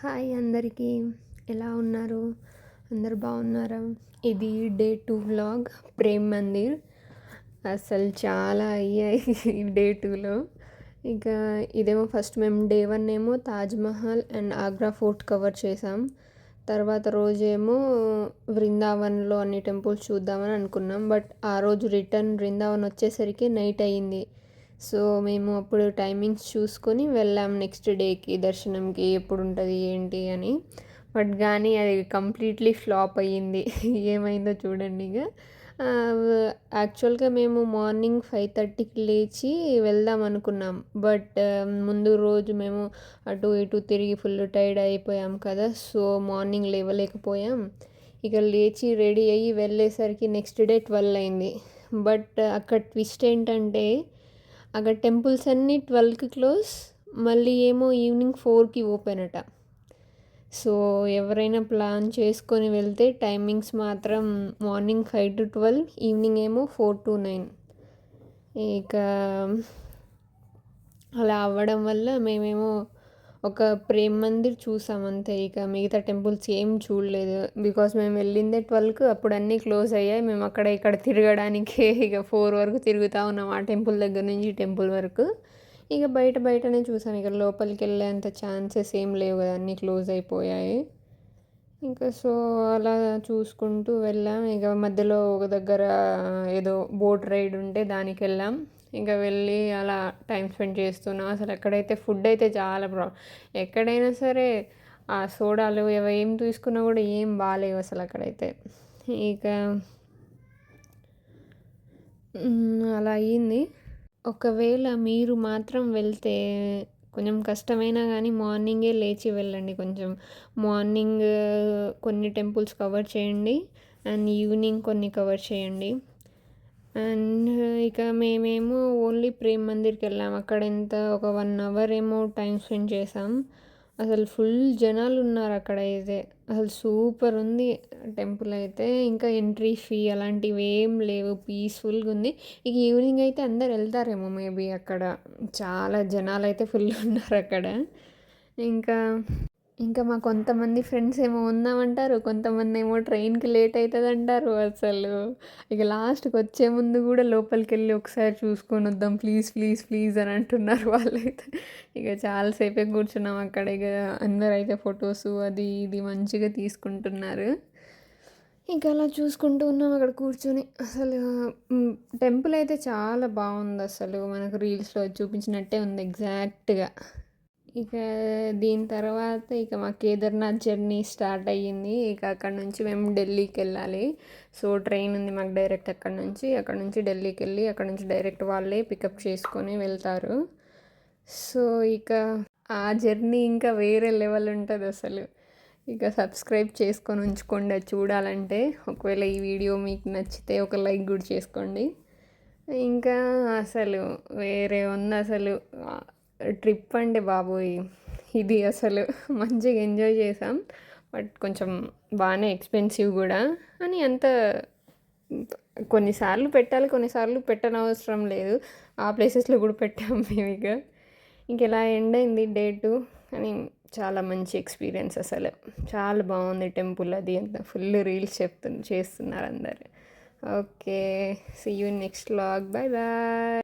Hi అందరికీ, ఎలా ఉన్నారు? అందరు బాగున్నారా? ఇది డే 2 వ్లాగ్ ప్రేమ్ మందిర్. అసలు చాలా అయ్యాయి ఈ డే 2లో. ఇక ఇదేమో ఫస్ట్ మేము డే 1 ఏమో Taj Mahal and Agra fort cover చేసాం. తర్వాత రోజేమో బృందావన్లో అన్ని టెంపుల్స్ చూద్దామని అనుకున్నాం. బట్ ఆ రోజు రిటర్న్ బృందావన్ వచ్చేసరికి నైట్ అయ్యింది. సో మేము అప్పుడు టైమింగ్స్ చూసుకొని వెళ్ళాం నెక్స్ట్ డేకి దర్శనంకి, ఎప్పుడు ఉంటుంది ఏంటి అని. బట్ కానీ అది కంప్లీట్లీ ఫ్లాప్ అయ్యింది. ఏమైందో చూడండి. ఇక యాక్చువల్గా మేము మార్నింగ్ 5:30కి లేచి వెళ్దాం అనుకున్నాం. బట్ ముందు రోజు మేము అటు ఇటు తిరిగి ఫుల్ టైర్డ్ అయిపోయాం కదా, సో మార్నింగ్ లేవలేకపోయాం. ఇక లేచి రెడీ అయ్యి వెళ్ళేసరికి నెక్స్ట్ డే 12 అయింది. బట్ అక్కడ ట్విస్ట్ ఏంటంటే అక్కడ టెంపుల్స్ అన్నీ 12కి క్లోజ్, మళ్ళీ ఏమో ఈవినింగ్ 4కి ఓపెన్ అట. సో ఎవరైనా ప్లాన్ చేసుకొని వెళ్తే టైమింగ్స్ మాత్రం మార్నింగ్ 5 to 12, ఈవినింగ్ ఏమో 4 to 9. ఇక అలా అవ్వడం వల్ల మేమేమో ఒక ప్రేమ్ మందిర్ చూసాం అంతే. ఇక మిగతా టెంపుల్స్ ఏం చూడలేదు. బికాస్ మేము వెళ్ళిందే 12కి, అప్పుడు అన్నీ క్లోజ్ అయ్యాయి. మేము అక్కడ ఇక్కడ తిరగడానికే ఇక 4 వరకు తిరుగుతూ ఉన్నాం, ఆ టెంపుల్ దగ్గర నుంచి టెంపుల్ వరకు. ఇక బయటనే చూసాం. ఇక లోపలికి వెళ్ళేంత ఛాన్సెస్ ఏం లేవు కదా, అన్నీ క్లోజ్ అయిపోయాయి. ఇంకా సో అలా చూసుకుంటూ వెళ్ళాం. ఇక మధ్యలో ఒక దగ్గర ఏదో బోట్ రైడ్ ఉంటే దానికి వెళ్ళాం. ఇంకా వెళ్ళి అలా టైం స్పెండ్ చేస్తున్నాం. అసలు ఎక్కడైతే ఫుడ్ అయితే చాలా ఎక్కడైనా సరే ఆ సోడాలు ఏం తీసుకున్నా కూడా ఏం బాగాలేవు అసలు అక్కడైతే. ఇక అలా అయ్యింది. ఒకవేళ మీరు మాత్రం వెళ్తే కొంచెం కష్టమైనా కానీ మార్నింగే లేచి వెళ్ళండి. కొంచెం మార్నింగ్ కొన్ని టెంపుల్స్ కవర్ చేయండి అండ్ ఈవినింగ్ కొన్ని కవర్ చేయండి. అండ్ ఇక మేమేమో ఓన్లీ ప్రేమ్ మందిర్కి వెళ్ళాం. అక్కడ ఎంత ఒక 1 hour ఏమో టైం స్పెండ్ చేసాం. అసలు ఫుల్ జనాలు ఉన్నారు అక్కడైతే. అసలు సూపర్ ఉంది టెంపుల్ అయితే. ఇంకా ఎంట్రీ ఫీ అలాంటివి ఏం లేవు, పీస్ఫుల్గా ఉంది. ఇక ఈవినింగ్ అయితే అందరు వెళ్తారేమో మేబీ. అక్కడ చాలా జనాలు అయితే ఫుల్ ఉన్నారు అక్కడ. ఇంకా మా కొంతమంది ఫ్రెండ్స్ ఏమో ఉందామంటారు, కొంతమంది ఏమో ట్రైన్కి లేట్ అవుతుంది అంటారు. అసలు ఇక లాస్ట్కి వచ్చే ముందు కూడా లోపలికి వెళ్ళి ఒకసారి చూసుకొని వద్దాం ప్లీజ్ ప్లీజ్ ప్లీజ్ అని అంటున్నారు వాళ్ళైతే. ఇక చాలాసేపే కూర్చున్నాం అక్కడ. ఇక అందరూ అయితే ఫొటోస్ అది ఇది మంచిగా తీసుకుంటున్నారు. ఇంకా అలా చూసుకుంటూ ఉన్నాం అక్కడ కూర్చొని. అసలు టెంపుల్ అయితే చాలా బాగుంది. అసలు మనకు రీల్స్లో చూపించినట్టే ఉంది ఎగ్జాక్ట్గా. ఇక దీని తర్వాత ఇక మా కేదార్నాథ్ జర్నీ స్టార్ట్ అయ్యింది. ఇక అక్కడ నుంచి మేము ఢిల్లీకి వెళ్ళాలి. సో ట్రైన్ ఉంది మాకు డైరెక్ట్ అక్కడ నుంచి ఢిల్లీకి వెళ్ళి అక్కడ నుంచి డైరెక్ట్ వాళ్ళే పికప్ చేసుకొని వెళ్తారు. సో ఇక ఆ జర్నీ ఇంకా వేరే లెవెల్ ఉంటుంది అసలు. ఇక సబ్స్క్రైబ్ చేసుకొని ఉంచుకోండి అది చూడాలంటే. ఒకవేళ ఈ వీడియో మీకు నచ్చితే ఒక లైక్ కూడా చేసుకోండి. ఇంకా అసలు వేరే ఉంది అసలు ట్రిప్ అంటే బాబోయ్. ఇది అసలు మంచిగా ఎంజాయ్ చేసాం. బట్ కొంచెం బాగానే ఎక్స్పెన్సివ్ కూడా అని. అంత కొన్నిసార్లు పెట్టాలి, కొన్నిసార్లు పెట్టనవసరం లేదు. ఆ ప్లేసెస్లో కూడా పెట్టాం మేము. ఇంక ఇలా ఎండ్ అయింది డే 2. కానీ చాలా మంచి ఎక్స్పీరియన్స్ అసలు. చాలా బాగుంది టెంపుల్. అది అంత ఫుల్ రీల్స్ చేస్తున్నారు అందరు. Okay, see you next vlog. Bye bye.